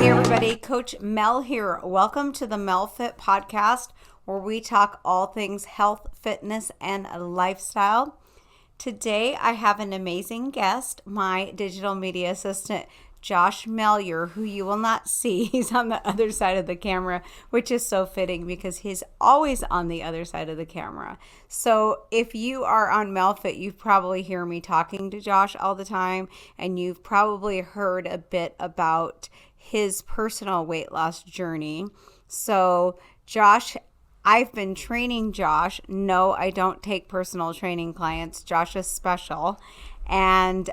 Hey everybody, Coach Mel here. Welcome to the Mel Fit podcast, where we talk all things health, fitness, and lifestyle. Today I have an amazing guest, my digital media assistant, Josh Mellier, who you will not see. He's on the other side of the camera, which is so fitting because he's always on the other side of the camera. So if you are on MelFit, you probably hear me talking to Josh all the time, and you've probably heard a bit about his personal weight loss journey. So Josh, I've been training Josh. No, I don't take personal training clients. Josh is special. And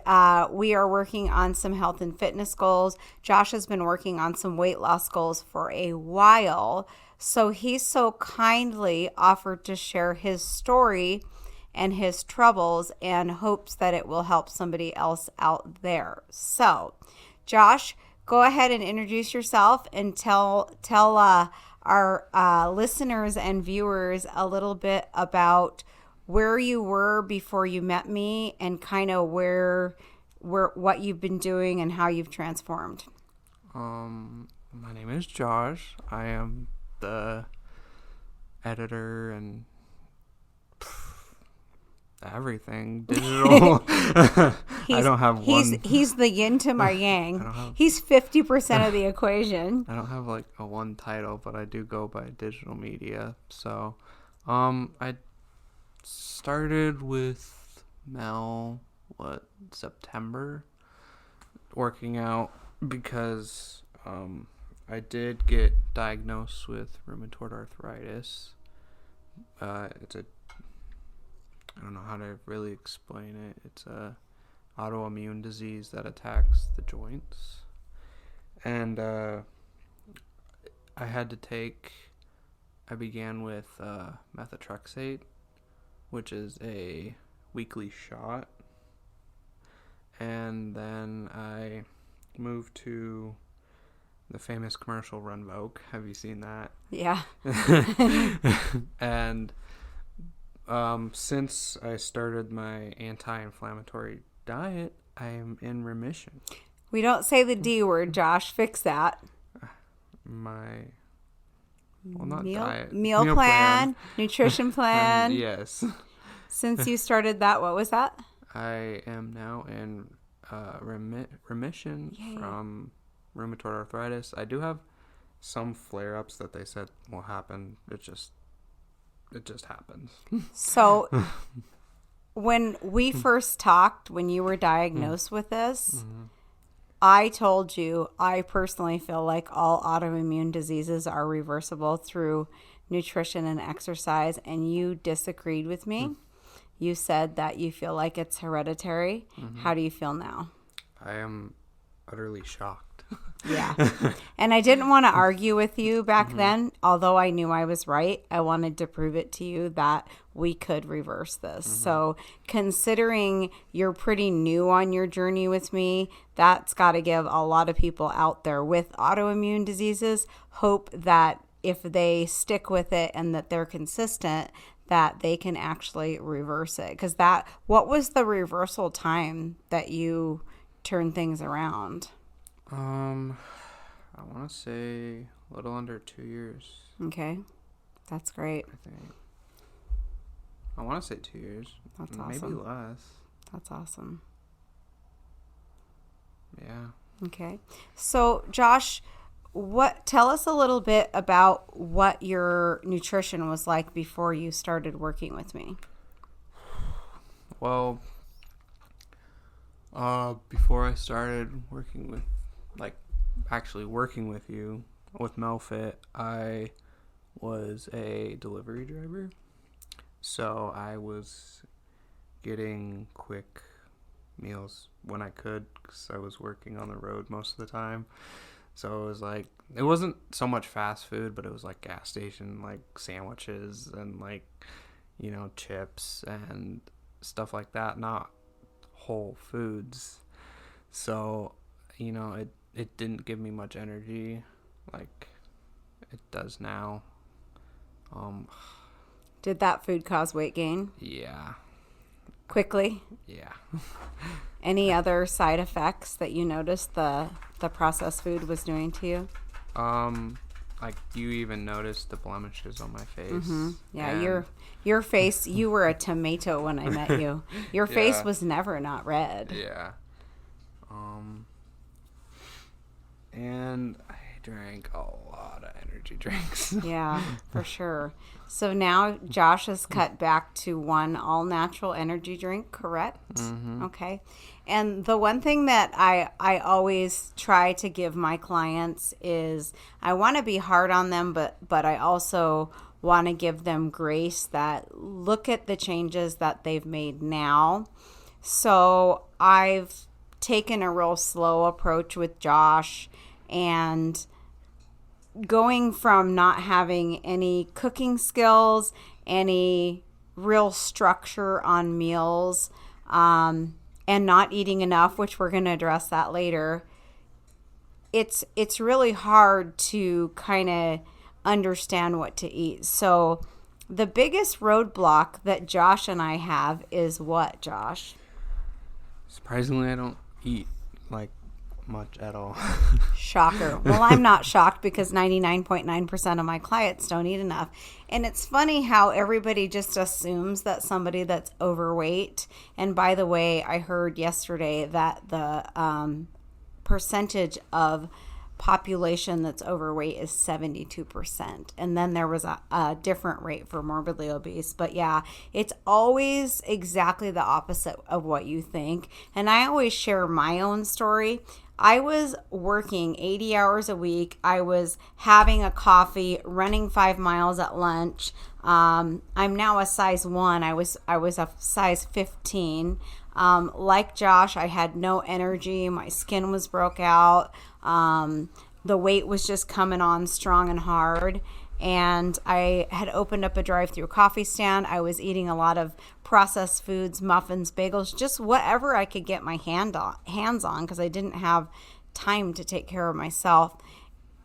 we are working on some health and fitness goals. Josh has been working on some weight loss goals for a while. So he's so kindly offered to share his story and his troubles and hopes that it will help somebody else out there. So, Josh, go ahead and introduce yourself and tell our listeners and viewers a little bit about where you were before you met me and kind of where what you've been doing and how you've transformed. My name is Josh. I am the editor and everything digital. I don't have one. He's the yin to my yang. He's 50% of the equation. I don't have like a one title, but I do go by digital media. So, I started with Mel, September, working out because I did get diagnosed with rheumatoid arthritis. I don't know how to really explain it. It's a autoimmune disease that attacks the joints. And I began with methotrexate, which is a weekly shot. And then I moved to the famous commercial Revert. Have you seen that? Yeah. And since I started my anti-inflammatory diet, I am in remission. We don't say the D word, Josh. Fix that. Meal plan, nutrition plan. Yes. Since you started that, what was that? I am now in remission from rheumatoid arthritis. I do have some flare-ups that they said will happen. It just happens. So when we first talked, when you were diagnosed with this, I told you I personally feel like all autoimmune diseases are reversible through nutrition and exercise, and you disagreed with me. You said that you feel like it's hereditary. How do you feel now? I am utterly shocked. Yeah. And I didn't want to argue with you back then, although I knew I was right. I wanted to prove it to you that we could reverse this. So considering you're pretty new on your journey with me, that's got to give a lot of people out there with autoimmune diseases hope that if they stick with it and that they're consistent, that they can actually reverse it. Because what was the reversal time that you turned things around? I want to say a little under 2 years. Okay. That's great. I think. I want to say 2 years. That's maybe awesome. less. That's awesome. Yeah. Okay. So, Josh, tell us a little bit about what your nutrition was like before you started working with me. Well, before I started working with you with MelFit, I was a delivery driver. So I was getting quick meals when I could because I was working on the road most of the time. So it was like, it wasn't so much fast food, but it was like gas station, like sandwiches and like, chips and stuff like that, not whole foods. So, it didn't give me much energy like it does now. Did that food cause weight gain? Yeah. Quickly? Yeah. Any other side effects that you noticed? The the processed food was doing to you? Like, you even noticed the blemishes on my face. Mm-hmm. Yeah, and your face, you were a tomato when I met you. Your face Yeah. was never not red. Yeah. And I drank a lot of energy drinks. Yeah, for sure. So now Josh has cut back to one all-natural energy drink, correct? Mm-hmm. Okay. And the one thing that I always try to give my clients is I want to be hard on them, but I also want to give them grace that look at the changes that they've made now. So I've taken a real slow approach with Josh, and going from not having any cooking skills, any real structure on meals, and not eating enough, which we're going to address that later. It's really hard to kind of understand what to eat. So the biggest roadblock that Josh and I have is what, Josh? Surprisingly, I don't eat, like, much at all. Shocker. Well, I'm not shocked because 99.9% of my clients don't eat enough. And it's funny how everybody just assumes that somebody that's overweight, and by the way, I heard yesterday that the percentage of population that's overweight is 72%. And then there was a different rate for morbidly obese. But yeah, it's always exactly the opposite of what you think. And I always share my own story. I was working 80 hours a week. I was having a coffee, running 5 miles at lunch. I'm now a size 1. I was a size 15. Like Josh, I had no energy. My skin was broke out. The weight was just coming on strong and hard. And I had opened up a drive-through coffee stand. I was eating a lot of processed foods, muffins, bagels, just whatever I could get my hands on because I didn't have time to take care of myself.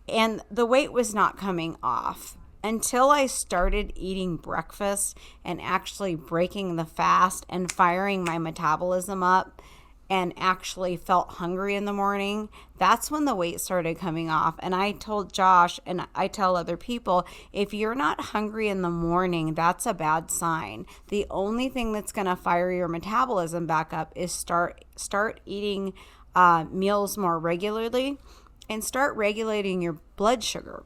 And the weight was not coming off until I started eating breakfast and actually breaking the fast and firing my metabolism up and actually felt hungry in the morning. That's when the weight started coming off. And I told Josh, and I tell other people, if you're not hungry in the morning, that's a bad sign. The only thing that's going to fire your metabolism back up is start eating meals more regularly and start regulating your blood sugar.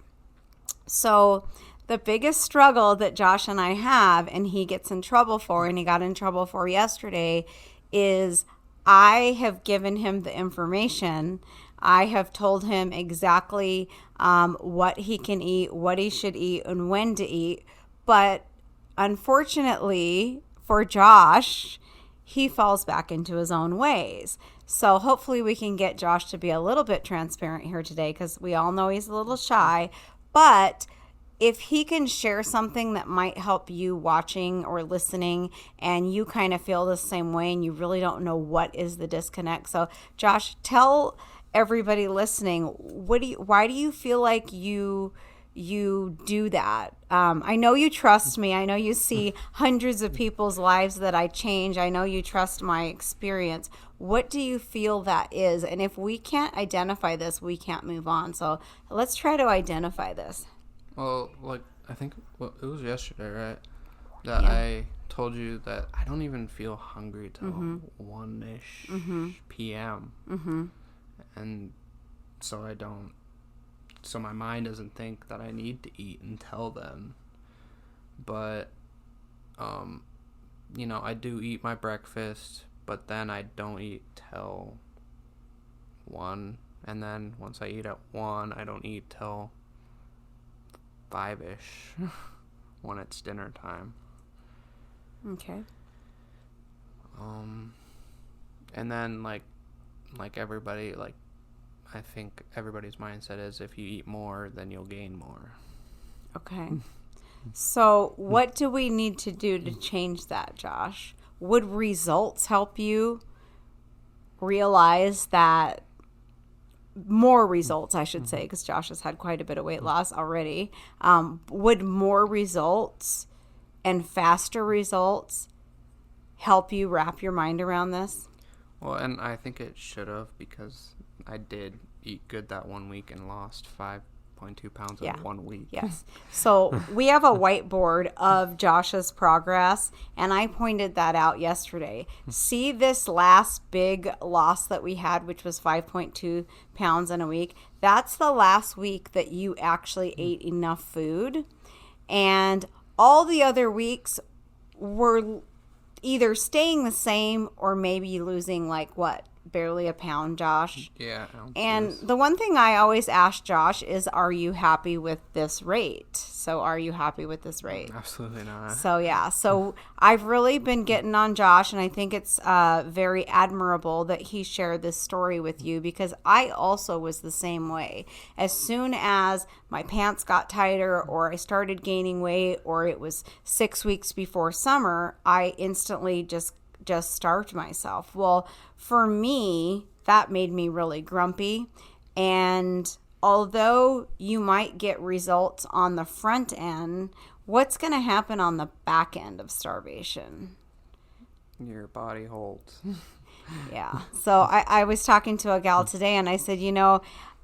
So the biggest struggle that Josh and I have, and he gets in trouble for, and he got in trouble for yesterday, is I have given him the information. I have told him exactly what he can eat, what he should eat, and when to eat. But unfortunately for Josh, he falls back into his own ways. So hopefully we can get Josh to be a little bit transparent here today because we all know he's a little shy. But if he can share something that might help you watching or listening and you kind of feel the same way and you really don't know what is the disconnect. So Josh, tell everybody listening, why do you feel like you do that? I know you trust me. I know you see hundreds of people's lives that I change. I know you trust my experience. What do you feel that is? And if we can't identify this, we can't move on. So let's try to identify this. Well, like, I think it was yesterday, right? That Yeah. I told you that I don't even feel hungry till 1-ish p.m. Mm-hmm. And so so my mind doesn't think that I need to eat until then. But, I do eat my breakfast, but then I don't eat till 1. And then once I eat at 1, I don't eat till 5-ish when it's dinner time. Okay. And then like everybody, like, I think everybody's mindset is if you eat more, then you'll gain more. Okay. So what do we need to do to change that, Josh? Would results help you realize that? More results, I should say, because Josh has had quite a bit of weight loss already. Would more results and faster results help you wrap your mind around this? Well, and I think it should have, because I did eat good that 1 week and lost 5.2 pounds Yeah. in 1 week. Yes. So we have a whiteboard of Josh's progress, and I pointed that out yesterday. See this last big loss that we had, which was 5.2 pounds in a week? That's the last week that you actually ate enough food. And all the other weeks were either staying the same or maybe losing barely a pound, Josh. Yeah. And the one thing I always ask Josh is, are you happy with this rate? So are you happy with this rate? Absolutely not. So, yeah. So I've really been getting on Josh, and I think it's very admirable that he shared this story with you, because I also was the same way. As soon as my pants got tighter or I started gaining weight or it was 6 weeks before summer, I instantly just starved myself. Well, for me, that made me really grumpy. And although you might get results on the front end, what's going to happen on the back end of starvation? Your body holds. Yeah. So I was talking to a gal today, and I said,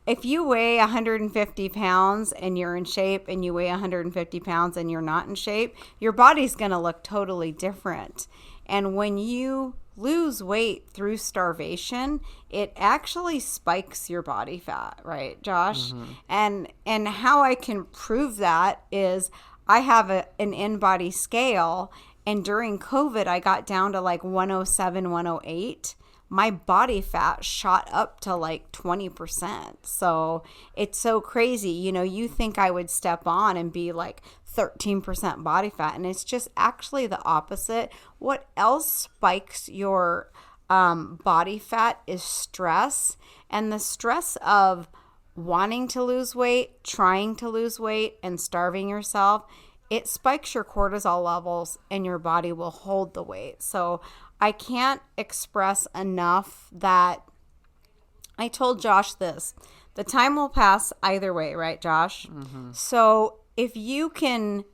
if you weigh 150 pounds and you're in shape, and you weigh 150 pounds and you're not in shape, your body's going to look totally different. And when you lose weight through starvation, it actually spikes your body fat, right, Josh? Mm-hmm. And how I can prove that is I have an in-body scale, and during COVID, I got down to 107, 108. My body fat shot up to 20%. So it's so crazy. You think I would step on and be 13% body fat, and it's just actually the opposite. What else spikes your body fat is stress, and the stress of wanting to lose weight, trying to lose weight, and starving yourself. It spikes your cortisol levels, and your body will hold the weight. So I can't express enough that I told Josh this. The time will pass either way, right, Josh? Mm-hmm. So if you can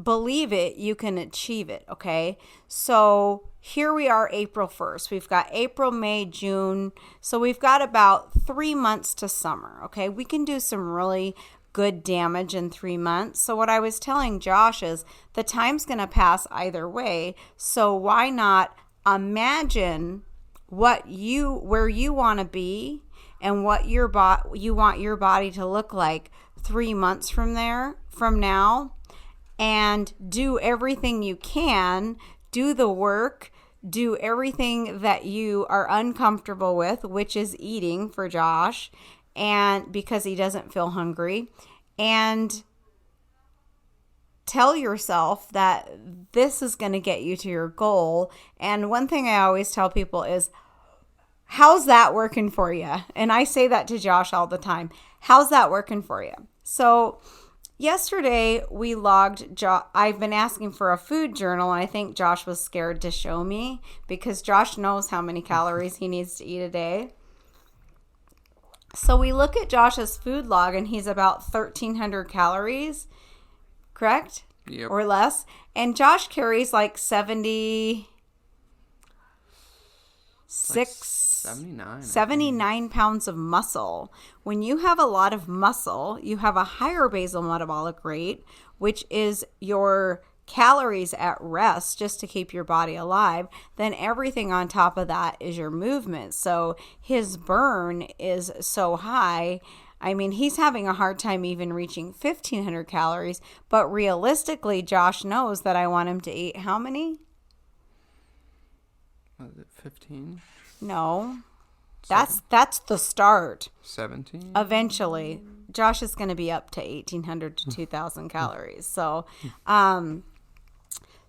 believe it, you can achieve it, okay? So here we are, April 1st. We've got April, May, June. So we've got about 3 months to summer, okay? We can do some really good damage in 3 months. So what I was telling Josh is the time's going to pass either way. So why not imagine where you want to be and what you want your body to look like 3 months from now, and do everything you can, do the work, do everything that you are uncomfortable with, which is eating for Josh, and because he doesn't feel hungry, and tell yourself that this is going to get you to your goal. And one thing I always tell people is, how's that working for you? And I say that to Josh all the time. How's that working for you? So yesterday we logged, I've been asking for a food journal, and I think Josh was scared to show me because Josh knows how many calories he needs to eat a day. So we look at Josh's food log, and he's about 1,300 calories, correct? Yep. Or less. And Josh carries 79 pounds of muscle. When you have a lot of muscle, you have a higher basal metabolic rate, which is your calories at rest just to keep your body alive. Then everything on top of that is your movement. So his burn is so high. I mean, he's having a hard time even reaching 1,500 calories. But realistically, Josh knows that I want him to eat how many? Was it 15? No. That's the start. 17? Eventually, Josh is going to be up to 1,800 to 2,000 calories. So,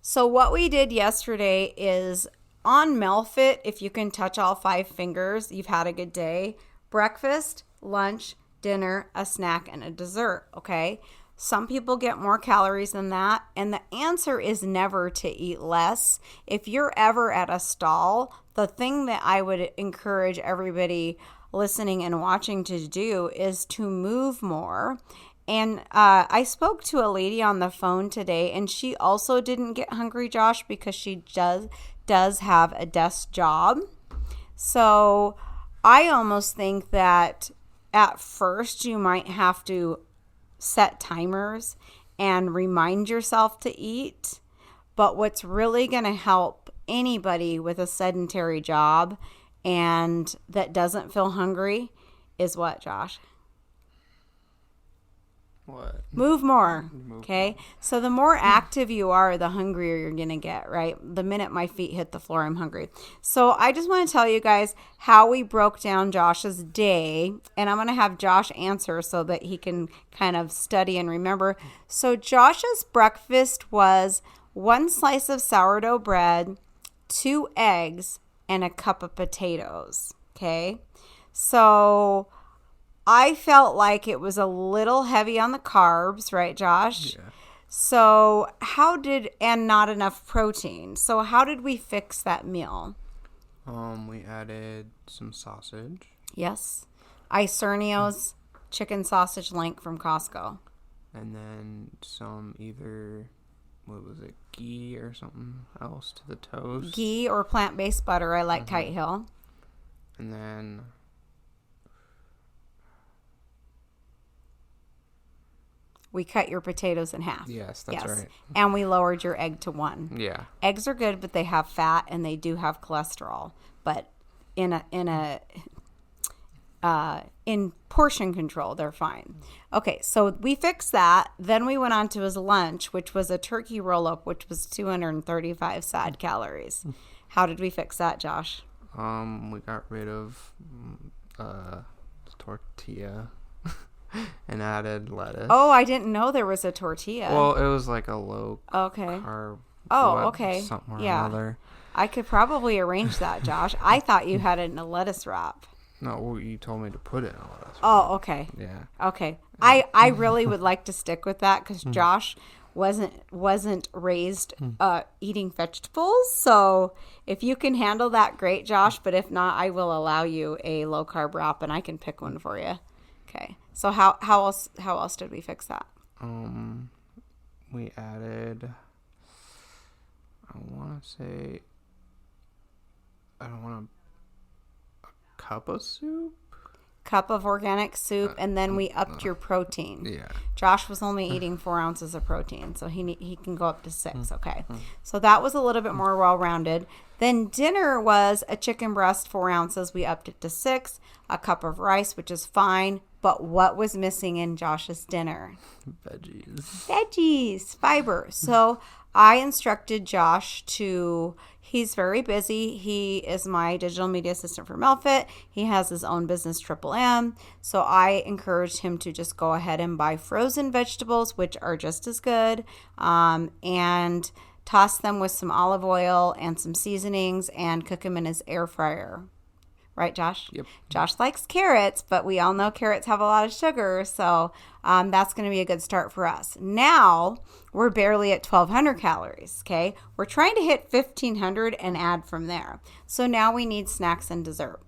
so what we did yesterday is on MELFIT, if you can touch all 5 fingers, you've had a good day. Breakfast, lunch, dinner, a snack, and a dessert, okay? Some people get more calories than that, and the answer is never to eat less. If you're ever at a stall, the thing that I would encourage everybody listening and watching to do is to move more. And I spoke to a lady on the phone today, and she also didn't get hungry, Josh, because she does have a desk job. So I almost think that at first you might have to set timers and remind yourself to eat. But what's really going to help anybody with a sedentary job and that doesn't feel hungry is what, Josh? What? Move more. Move Okay. more. So the more active you are, the hungrier you're going to get, right? The minute my feet hit the floor, I'm hungry. So I just want to tell you guys how we broke down Josh's day. And I'm going to have Josh answer so that he can kind of study and remember. So Josh's breakfast was 1 slice of sourdough bread, 2 eggs, and a cup of potatoes. Okay. So I felt like it was a little heavy on the carbs, right, Josh? Yeah. So and not enough protein. So how did we fix that meal? We added some sausage. Yes. Isernio's chicken sausage link from Costco. And then some either, what was it, ghee or something else to the toast. Ghee or plant-based butter. I like Kite Hill. And then We cut your potatoes in half. yes, that's right. And we lowered your egg to 1. Yeah. Eggs are good, but they have fat and they do have cholesterol. But in portion control, they're fine. Okay, so we fixed that. Then we went on to his lunch, which was a turkey roll-up, which was 235 sad calories. How did we fix that, Josh? We got rid of tortilla and added lettuce. Oh, I didn't know there was a tortilla. Well, it was like a low okay. carb. Okay. Something or Yeah. another. I could probably arrange that, Josh. I thought you had it in a lettuce wrap. No, well, you told me to put it in a lettuce. Oh, okay. Yeah. Okay. I really would like to stick with that because Josh wasn't raised eating vegetables. So if you can handle that, great, Josh. But if not, I will allow you a low carb wrap and I can pick one for you. Okay. So how else did we fix that? We added, I want a cup of soup. Cup of organic soup, and then we upped your protein. Yeah. Josh was only eating 4 ounces of protein, so he can go up to 6. Okay, so that was a little bit more well-rounded. Then dinner was a chicken breast, 4 ounces. We upped it to 6. A cup of rice, which is fine. But what was missing in Josh's dinner? Veggies, fiber. So I instructed Josh he's very busy. He is my digital media assistant for Melfit. He has his own business, Triple M. So I encouraged him to just go ahead and buy frozen vegetables, which are just as good, and toss them with some olive oil and some seasonings and cook them in his air fryer. Right, Josh? Yep. Josh likes carrots, but we all know carrots have a lot of sugar, so that's going to be a good start for us. Now, we're barely at 1,200 calories, okay? We're trying to hit 1,500 and add from there. So now we need snacks and dessert.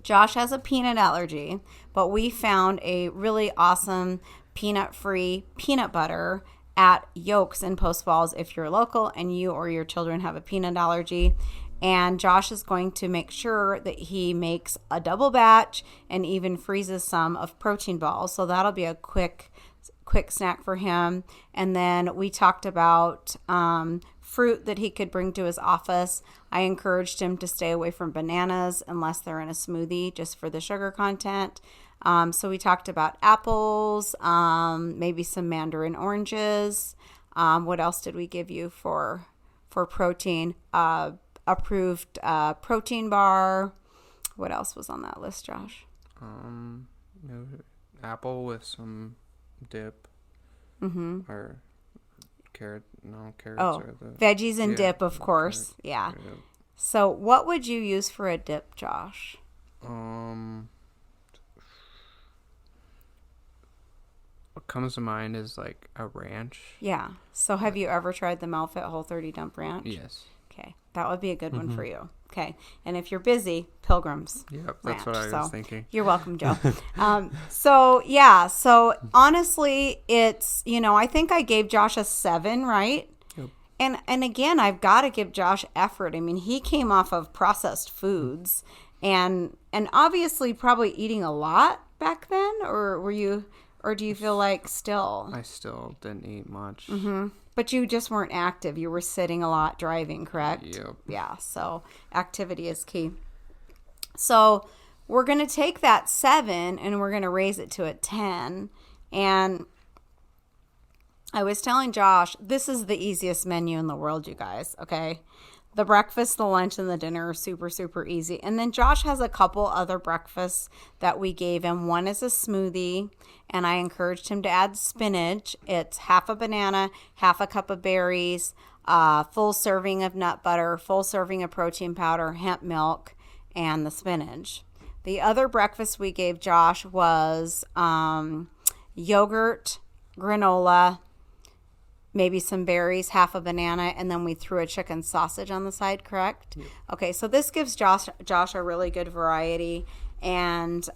Josh has a peanut allergy, but we found a really awesome peanut-free peanut butter at Yolks in Post Falls if you're local and you or your children have a peanut allergy. And Josh is going to make sure that he makes a double batch and even freezes some of protein balls. So that'll be a quick snack for him. And then we talked about fruit that he could bring to his office. I encouraged him to stay away from bananas unless they're in a smoothie, just for the sugar content. So we talked about apples, maybe some mandarin oranges. What else did we give you for protein? Approved protein bar. What else was on that list, Josh? Apple with some dip. Or carrot. No, carrots are the veggies and dip, of course. Carrot. Yeah. So what would you use for a dip, Josh? What comes to mind is like a ranch. Yeah. So have you ever tried the Melfit Whole30 Dump Ranch? Yes. Okay. That would be a good one for you. Okay. And if you're busy, Pilgrims. Yep, that's what I was thinking. You're welcome, Joe. So honestly, it's, I think I gave Josh a 7, right? Yep. And again, I've got to give Josh effort. I mean, he came off of processed foods And obviously probably eating a lot back then, or do you feel like still? I still didn't eat much. But you just weren't active. You were sitting a lot, driving, correct? Yep. Yeah, so activity is key. So we're going to take that 7 and we're going to raise it to a 10. And I was telling Josh, this is the easiest menu in the world, you guys, okay? The breakfast, the lunch, and the dinner are super, super easy. And then Josh has a couple other breakfasts that we gave him. One is a smoothie, and I encouraged him to add spinach. It's half a banana, half a cup of berries, full serving of nut butter, full serving of protein powder, hemp milk, and the spinach. The other breakfast we gave Josh was yogurt, granola, maybe some berries, half a banana, and then we threw a chicken sausage on the side, correct? Yep. Okay, so this gives Josh a really good variety. And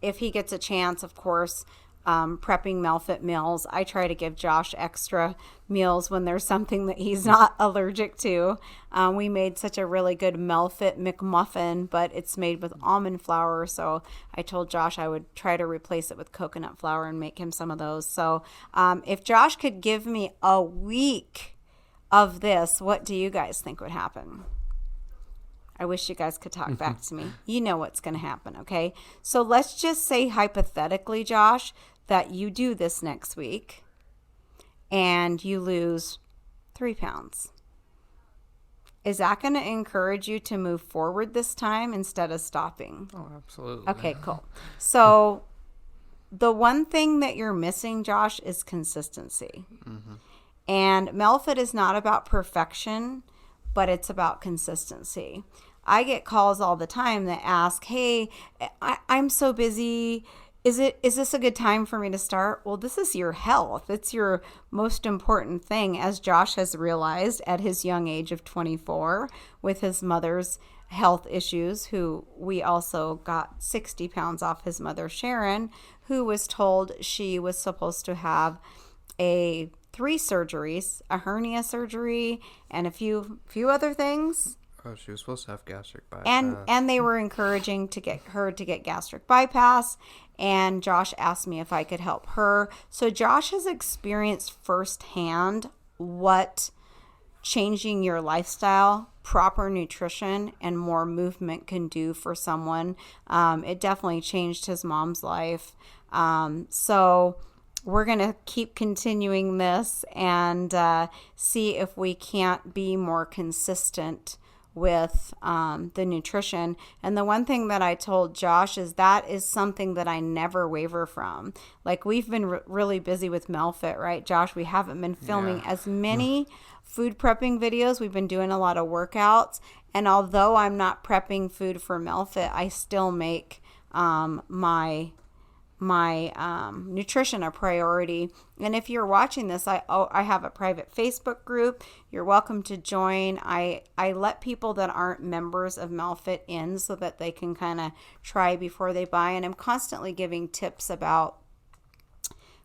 if he gets a chance, of course, prepping Melfit meals, I try to give Josh extra meals when there's something that he's not allergic to. We made such a really good Melfit McMuffin, but it's made with almond flour. So I told Josh I would try to replace it with coconut flour and make him some of those. So if Josh could give me a week of this, what do you guys think would happen? I wish you guys could talk back to me. You know what's going to happen, okay? So let's just say hypothetically, Josh, that you do this next week and you lose 3 pounds. Is that going to encourage you to move forward this time instead of stopping? Oh, absolutely. Okay, cool. So the one thing that you're missing, Josh, is consistency. And Melfit is not about perfection, but it's about consistency. I get calls all the time that ask, hey, I'm so busy. Is this a good time for me to start? Well, this is your health. It's your most important thing, as Josh has realized at his young age of 24 with his mother's health issues, who we also got 60 pounds off his mother, Sharon, who was told she was supposed to have 3 surgeries, a hernia surgery, and a few other things. Oh, she was supposed to have gastric bypass. And they were encouraging to get her to get gastric bypass. And Josh asked me if I could help her. So Josh has experienced firsthand what changing your lifestyle, proper nutrition, and more movement can do for someone. It definitely changed his mom's life. So we're going to keep continuing this and see if we can't be more consistent with the nutrition. And the one thing that I told Josh is that is something that I never waver from. Like, we've been really busy with Melfit, right, Josh? We haven't been filming as many food prepping videos. We've been doing a lot of workouts. And although I'm not prepping food for Melfit, I still make my nutrition a priority. And if you're watching this, I have a private Facebook group. You're welcome to join. I let people that aren't members of Melfit in so that they can kind of try before they buy. And I'm constantly giving tips about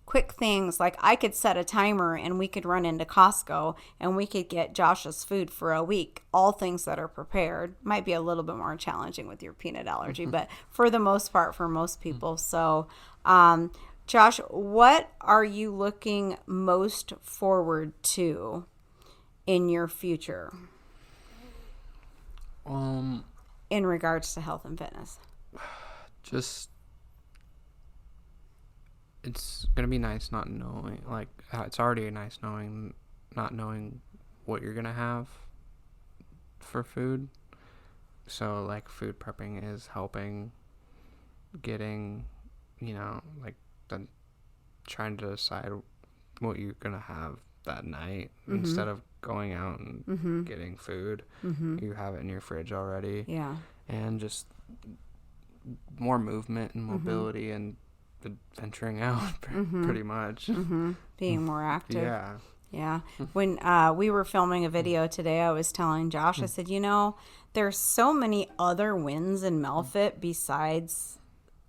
quick things. Like, I could set a timer and we could run into Costco and we could get Josh's food for a week, all things that are prepared. Might be a little bit more challenging with your peanut allergy, but for the most part, for most people. So Josh, what are you looking most forward to in your future in regards to health and fitness? Just, it's gonna be nice not knowing, like, it's already nice not knowing what you're gonna have for food. So, like, food prepping is helping getting, like, trying to decide what you're gonna have that night instead of going out and getting food. You have it in your fridge already. Yeah. And just more movement and mobility and venturing out, pretty much. Being more active. Yeah. Yeah. When we were filming a video today, I was telling Josh, I said, there's so many other wins in Melfit besides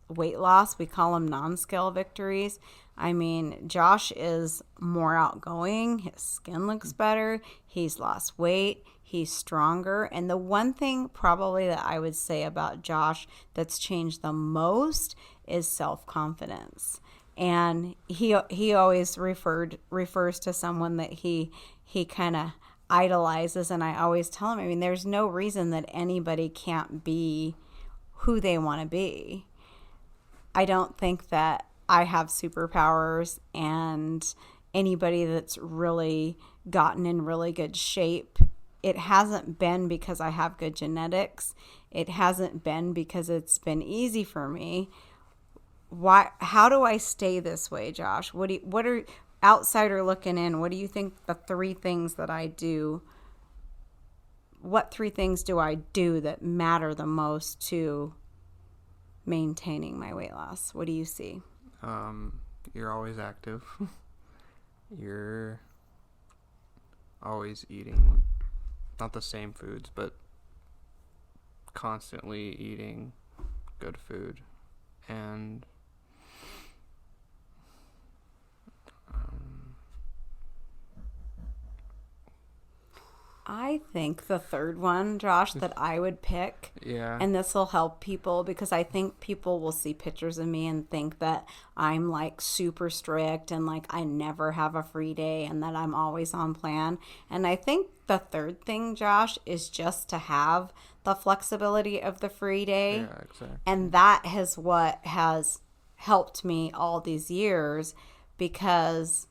weight loss. We call them non-scale victories. I mean, Josh is more outgoing. His skin looks better. He's lost weight. He's stronger. And the one thing probably that I would say about Josh that's changed the most is self-confidence. And he always refers to someone that he kind of idolizes. And I always tell him, I mean, there's no reason that anybody can't be who they want to be. I don't think that I have superpowers, and anybody that's really gotten in really good shape, it hasn't been because I have good genetics. It hasn't been because it's been easy for me. How do I stay this way, Josh? What are outsider looking in? What do you think the 3 things that I do? What 3 things do I do that matter the most to maintaining my weight loss? What do you see? You're always active. You're always eating not the same foods, but constantly eating good food. And I think the third one, Josh, that I would pick, yeah, and this will help people because I think people will see pictures of me and think that I'm like super strict and like I never have a free day and that I'm always on plan. And I think the third thing, Josh, is just to have the flexibility of the free day. yeah, exactly. And that is what has helped me all these years, because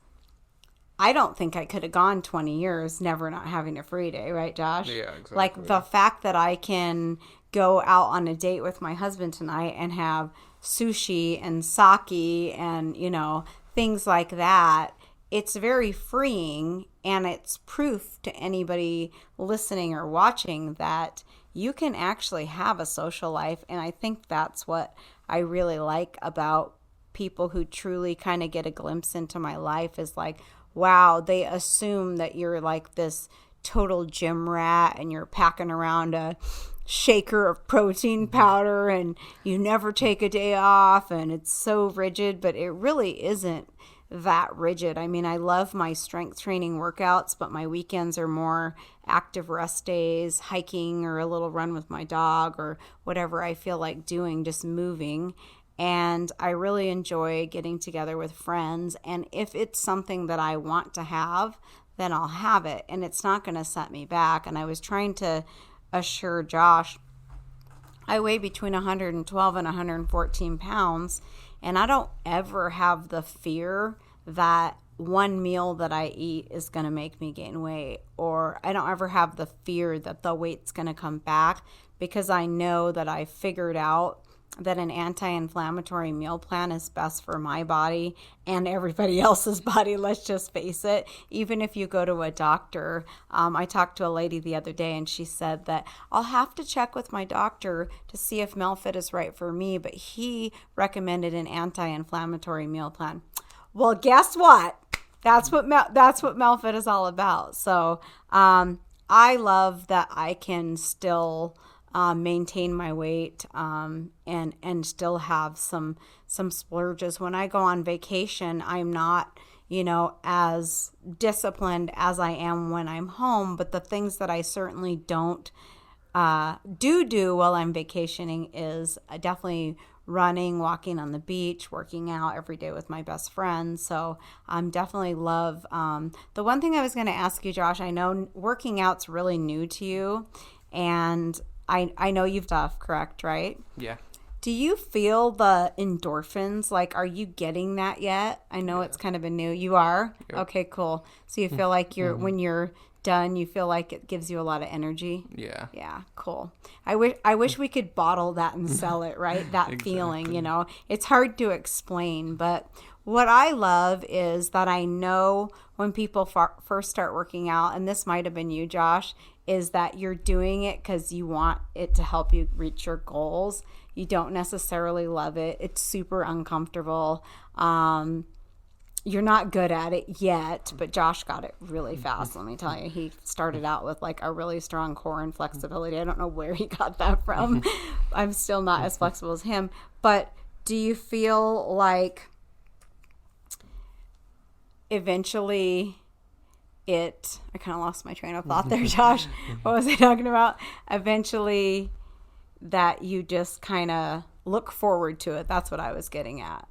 I don't think I could have gone 20 years never not having a free day, right, Josh? Yeah, exactly. Like the fact that I can go out on a date with my husband tonight and have sushi and sake and, you know, things like that. It's very freeing, and it's proof to anybody listening or watching that you can actually have a social life. And I think that's what I really like about people who truly kind of get a glimpse into my life, is like, wow, they assume that you're like this total gym rat and you're packing around a shaker of protein powder and you never take a day off and it's so rigid, but it really isn't that rigid. I mean, I love my strength training workouts, but my weekends are more active rest days, hiking or a little run with my dog or whatever I feel like doing, just moving. And I really enjoy getting together with friends. And if it's something that I want to have, then I'll have it. And it's not going to set me back. And I was trying to assure Josh, I weigh between 112 and 114 pounds. And I don't ever have the fear that one meal that I eat is going to make me gain weight. Or I don't ever have the fear that the weight's going to come back, because I know that I figured out that an anti-inflammatory meal plan is best for my body and everybody else's body. Let's just face it. Even if you go to a doctor, I talked to a lady the other day and she said that I'll have to check with my doctor to see if MELFIT is right for me, but he recommended an anti-inflammatory meal plan. Well, guess what? That's what MELFIT is all about. So I love that I can still maintain my weight and still have some splurges. When I go on vacation, I'm not, as disciplined as I am when I'm home. But the things that I certainly don't do while I'm vacationing is definitely running, walking on the beach, working out every day with my best friends. So definitely love. The one thing I was going to ask you, Josh, I know working out's really new to you, and I know you've stuff, correct, right? Yeah. Do you feel the endorphins? Like, are you getting that yet? I know it's kind of a new. You are? Yep. Okay, cool. So you feel like when you're done, you feel like it gives you a lot of energy? Yeah. Yeah, cool. I wish we could bottle that and sell it, right? That Exactly. feeling, It's hard to explain, but what I love is that I know when people first start working out, and this might have been you, Josh, is that you're doing it because you want it to help you reach your goals. You don't necessarily love it. It's super uncomfortable. You're not good at it yet, but Josh got it really fast. Let me tell you, he started out with like a really strong core and flexibility. I don't know where he got that from. I'm still not as flexible as him. But do you feel like eventually I kind of lost my train of thought there, Josh. What was I talking about? Eventually that you just kind of look forward to it. That's what I was getting at.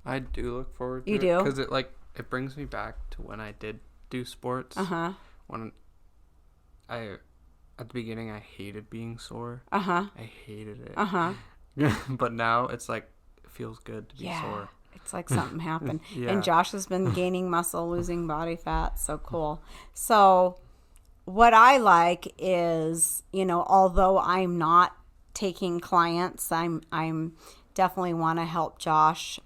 I do look forward to You it. do? Because it brings me back to when I did do sports. Uh-huh. When at the beginning, I hated being sore. Uh-huh. I hated it. Uh-huh. But now it's like, it feels good to be sore. It's like something happened. Yeah. And Josh has been gaining muscle, losing body fat. So cool. So what I like is, although I'm not taking clients, I'm definitely want to help Josh.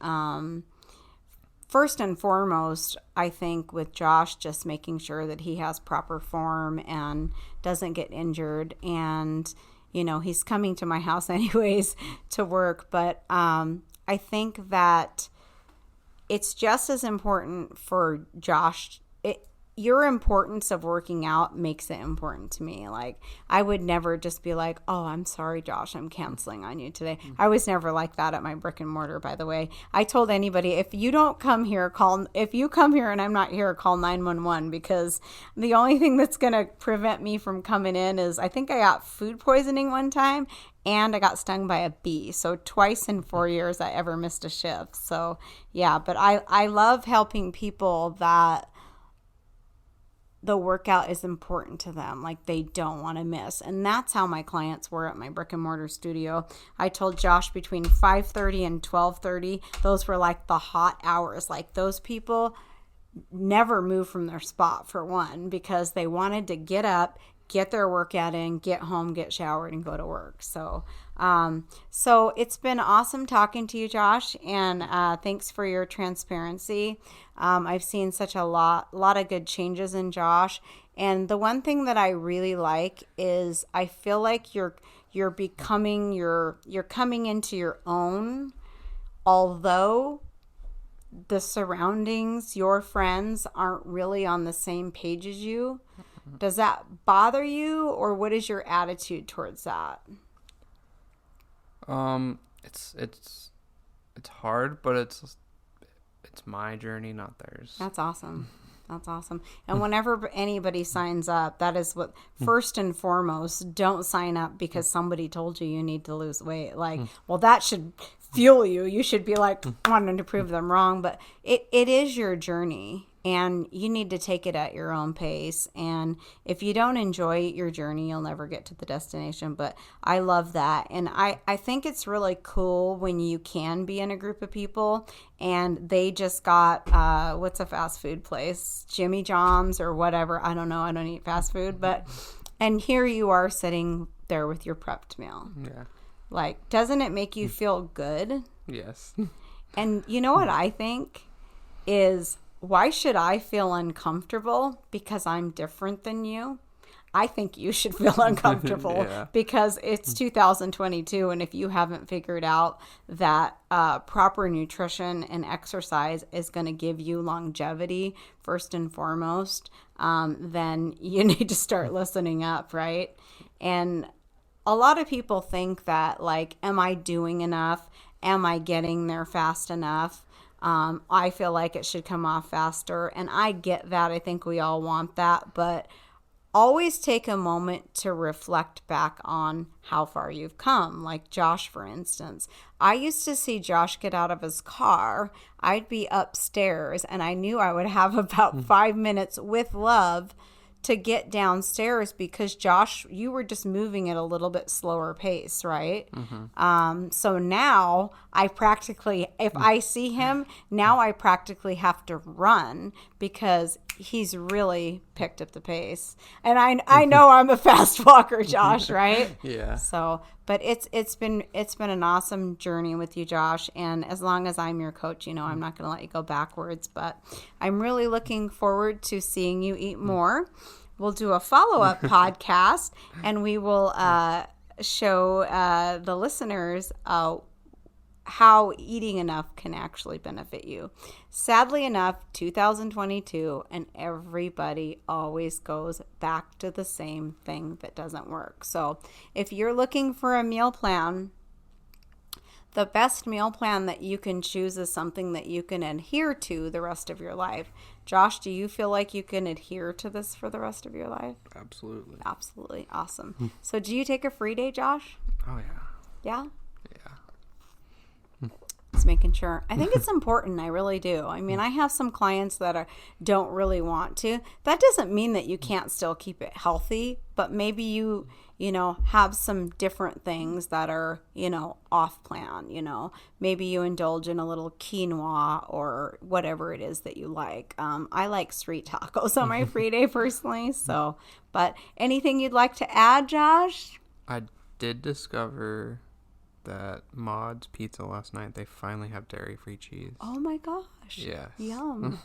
First and foremost, I think with Josh, just making sure that he has proper form and doesn't get injured. And, he's coming to my house anyways to work. But I think that it's just as important for Josh. Your importance of working out makes it important to me. Like, I would never just be like, oh, I'm sorry, Josh, I'm canceling on you today. I was never like that at my brick and mortar, by the way. I told anybody, if you come here and I'm not here, call 911, because the only thing that's going to prevent me from coming in is, I think I got food poisoning one time and I got stung by a bee. So twice in 4 years I ever missed a shift. So yeah, but I love helping people that the workout is important to them, like they don't want to miss. And that's how my clients were at my brick and mortar studio. I told Josh between 5:30 and 12:30, those were like the hot hours. Like, those people never moved from their spot, for one, because they wanted to get up, get their workout in, get home, get showered, and go to work. So it's been awesome talking to you, Josh, and thanks for your transparency. I've seen such a lot of good changes in Josh, and the one thing that I really like is I feel like you're coming into your own, although the surroundings, your friends, aren't really on the same page as you. Does that bother you, or what is your attitude towards that? It's hard, but it's my journey, not theirs. That's awesome. And whenever anybody signs up, that is what, first and foremost, don't sign up because somebody told you need to lose weight. Like, well, that should fuel you. You should be like wanting to prove them wrong, but it is your journey. And you need to take it at your own pace. And if you don't enjoy your journey, you'll never get to the destination. But I love that. And I think it's really cool when you can be in a group of people and they just got, what's a fast food place? Jimmy John's or whatever. I don't know. I don't eat fast food. And here you are sitting there with your prepped meal. Yeah. Like, doesn't it make you feel good? Yes. And you know what I think is, why should I feel uncomfortable because I'm different than you? I think you should feel uncomfortable because it's 2022. And if you haven't figured out that proper nutrition and exercise is going to give you longevity, first and foremost, then you need to start listening up, right? And a lot of people think that, like, am I doing enough? Am I getting there fast enough? I feel like it should come off faster, and I get that. I think we all want that, but always take a moment to reflect back on how far you've come. Like Josh, for instance. I used to see Josh get out of his car. I'd be upstairs, and I knew I would have about 5 minutes with love to get downstairs because, Josh, you were just moving at a little bit slower pace, right? Mm-hmm. So now if I see him, now I practically have to run because he's really picked up the pace. And I know I'm a fast walker, Josh, right? Yeah. So, but it's been an awesome journey with you, Josh. And as long as I'm your coach, I'm not going to let you go backwards. But I'm really looking forward to seeing you eat more. We'll do a follow-up podcast, and we will show the listeners how eating enough can actually benefit you. Sadly enough, 2022, and everybody always goes back to the same thing that doesn't work. So if you're looking for a meal plan the best meal plan that you can choose is something that you can adhere to the rest of your life. Josh, do you feel like you can adhere to this for the rest of your life? Absolutely. Absolutely. Awesome. So do you take a free day, Josh? Oh, yeah. Yeah? Yeah. Just making sure. I think it's important. I really do. I mean, I have some clients that don't really want to. That doesn't mean that you can't still keep it healthy, but maybe you have some different things that are, off plan, Maybe you indulge in a little quinoa or whatever it is that you like. I like street tacos on my free day personally. So, but anything you'd like to add, Josh? I did discover that Maud's Pizza last night, they finally have dairy-free cheese. Oh my gosh. Yes. Yum.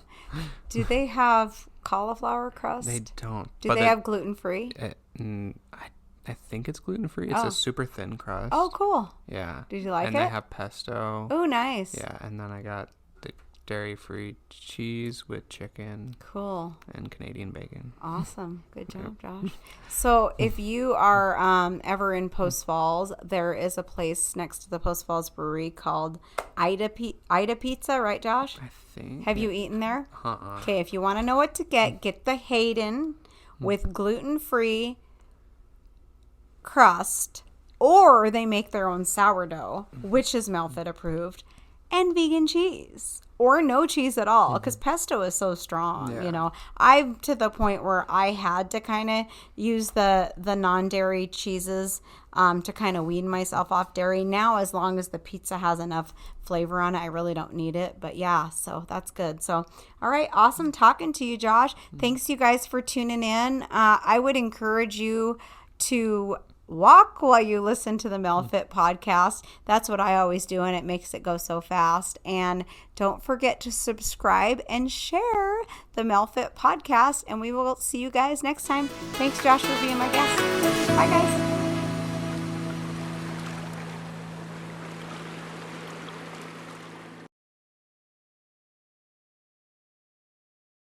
Do they have cauliflower crust? They don't. Do they have gluten-free? I think it's gluten-free. It's a super thin crust. Oh, cool. Yeah. Did you like and it? And they have pesto. Oh, nice. Yeah, and then I got the dairy-free cheese with chicken. Cool. And Canadian bacon. Awesome. Good job, Josh. So if you are ever in Post Falls, there is a place next to the Post Falls Brewery called Ida Pizza, right, Josh? I think. Have you eaten there? Uh-uh. Okay, if you want to know what to get the Hayden with gluten-free crust, or they make their own sourdough, which is Melfit approved, and vegan cheese. Or no cheese at all, because pesto is so strong, I'm to the point where I had to kind of use the non-dairy cheeses to kind of wean myself off dairy. Now, as long as the pizza has enough flavor on it, I really don't need it. But yeah, so that's good. So, all right, awesome talking to you, Josh. Thanks, you guys, for tuning in. I would encourage you to walk while you listen to the Melfit podcast. That's what I always do, and it makes it go so fast. And don't forget to subscribe and share the Melfit podcast, and we will see you guys next time. Thanks, Josh, for being my guest. Bye, guys.